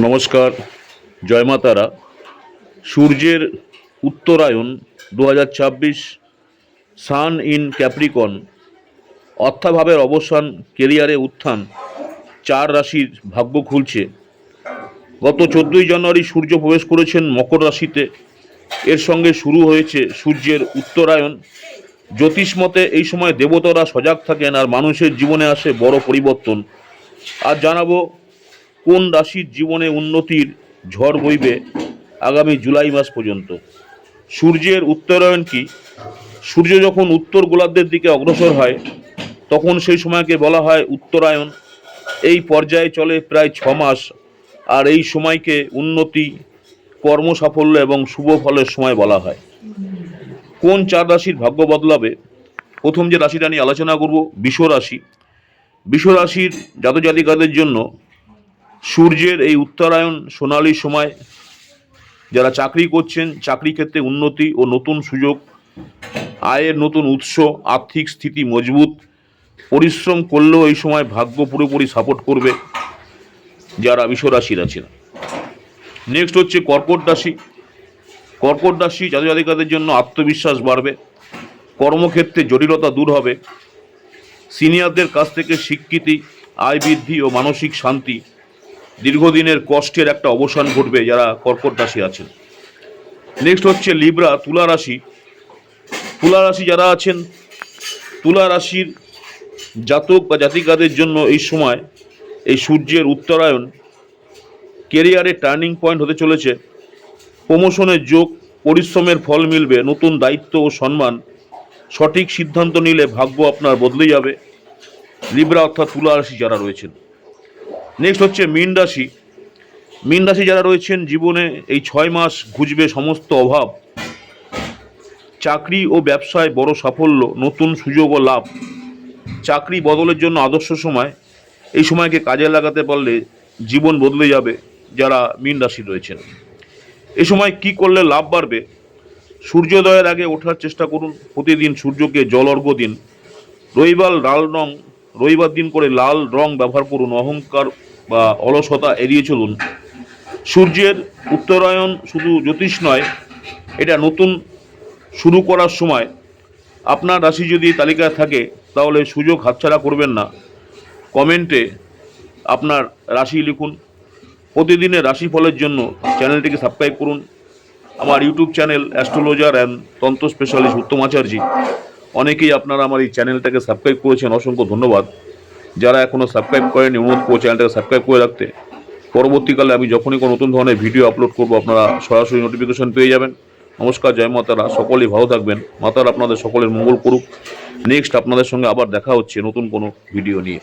নমস্কার, জয় মা তারা। সূর্যের উত্তরায়ণ 2026, সান ইন ক্যাপ্রিকন, অর্থাভাবের অবসান, কেরিয়ারে উত্থান, 4 রাশির ভাগ্য খুলছে। গত 14ই জানুয়ারি সূর্য প্রবেশ করেছেন মকর রাশিতে। এর সঙ্গে শুরু হয়েছে সূর্যের উত্তরায়ণ। জ্যোতিষমতে এই সময় দেবতারা সজাগ থাকেন আর মানুষের জীবনে আসে বড় পরিবর্তন। আর জানাবো কোন রাশির জীবনে উন্নতির ঝড় বইবে আগামী জুলাই মাস পর্যন্ত। সূর্যের উত্তরায়ণ কি? সূর্য যখন উত্তর গোলার্ধের দিকে অগ্রসর হয় তখন সেই সময়কে বলা হয় উত্তরায়ণ। এই পর্যায়ে চলে প্রায় 6 মাস, আর এই সময়কে উন্নতি, কর্মসাফল্য এবং শুভ ফলের সময় বলা হয়। কোন 4 রাশির ভাগ্য বদলাবে? প্রথম যে রাশিটা নিয়ে আলোচনা করব, বৃষ রাশি। বৃষ রাশির জাতজাতিকাদের জন্য সূর্যের এই উত্তরায়ণ সোনালী সময়। যারা চাকরি করছেন, চাকরি ক্ষেত্রে উন্নতি ও নতুন সুযোগ, আয়ের নতুন উৎস, আর্থিক স্থিতি মজবুত। পরিশ্রম করলেও এই সময় ভাগ্য পুরোপুরি সাপোর্ট করবে যারা বৃষ রাশির আছেন। নেক্সট হচ্ছে কর্কট রাশি। কর্কট রাশি জাতজাতিকাদের জন্য আত্মবিশ্বাস বাড়বে, কর্মক্ষেত্রে জটিলতা দূর হবে, সিনিয়রদের কাছ থেকে স্বীকৃতি, আয় বৃদ্ধি ও মানসিক শান্তি। দীর্ঘদিনের কষ্টের একটা অবসান ঘটবে যারা কর্কট রাশি আছেন। নেক্সট হচ্ছে লিব্রা, তুলা রাশি। তুলা রাশি যারা আছেন, তুলা রাশির জাতক বা জাতিকাদের জন্য এই সময় এই সূর্যের উত্তরায়ণ কেরিয়ারে টার্নিং পয়েন্ট হতে চলেছে। প্রমোশনের যোগ, পরিশ্রমের ফল মিলবে, নতুন দায়িত্ব ও সম্মান। সঠিক সিদ্ধান্ত নিলে ভাগ্য আপনার বদলে যাবে। লিব্রা অর্থাৎ তুলা রাশি যারা রয়েছেন। নেক্সট হচ্ছে মীন রাশি। মীন রাশি যারা রয়েছেন, জীবনে এই 6 মাস ঘুচবে সমস্ত অভাব। চাকরি ও ব্যবসায় বড় সাফল্য, নতুন সুযোগ ও লাভ। চাকরি বদলের জন্য আদর্শ সময়। এই সময়কে কাজে লাগাতে পারলে জীবন বদলে যাবে যারা মীন রাশি রয়েছেন। এই সময় কি করলে লাভ বাড়বে? সূর্যোদয়ের আগে ওঠার চেষ্টা করুন। প্রতিদিন সূর্যকে জল অর্ঘ্য দিন। রবিবার দিন করে লাল রং ব্যবহার করুন। অহংকার বা অলসতা এড়িয়ে চলুন। সূর্যের উত্তরায়ণ শুধু জ্যোতিষ নয়, এটা নতুন শুরু করার সময়। আপনার রাশি যদি তালিকায় থাকে তাহলে সুযোগ হাতছাড়া করবেন না। কমেন্টে আপনার রাশি লিখুন। প্রতিদিনের রাশিফলের জন্য চ্যানেলটিকে সাবস্ক্রাইব করুন। আমার ইউটিউব চ্যানেল অ্যাস্ট্রোলজার অ্যান্ড তন্ত্র স্পেশালিস্ট উত্তম আচার্য। অনেকেই আপনারা আমার এই চ্যানেলটাকে সাবস্ক্রাইব করেছেন, অসংখ্য ধন্যবাদ। যারা এখনও সাবস্ক্রাইব করেনি, অনুরোধ করব চ্যানেলটাকে সাবস্ক্রাইব করে রাখতে। পরবর্তীকালে আমি যখনই কোনো নতুন ধরনের ভিডিও আপলোড করব আপনারা সরাসরি নোটিফিকেশন পেয়ে যাবেন। নমস্কার, জয় মাতারা। সকলেই ভালো থাকবেন। মাতারা আপনাদের সকলের মঙ্গল করুক। নেক্সট আপনাদের সঙ্গে আবার দেখা হচ্ছে নতুন কোনো ভিডিও নিয়ে।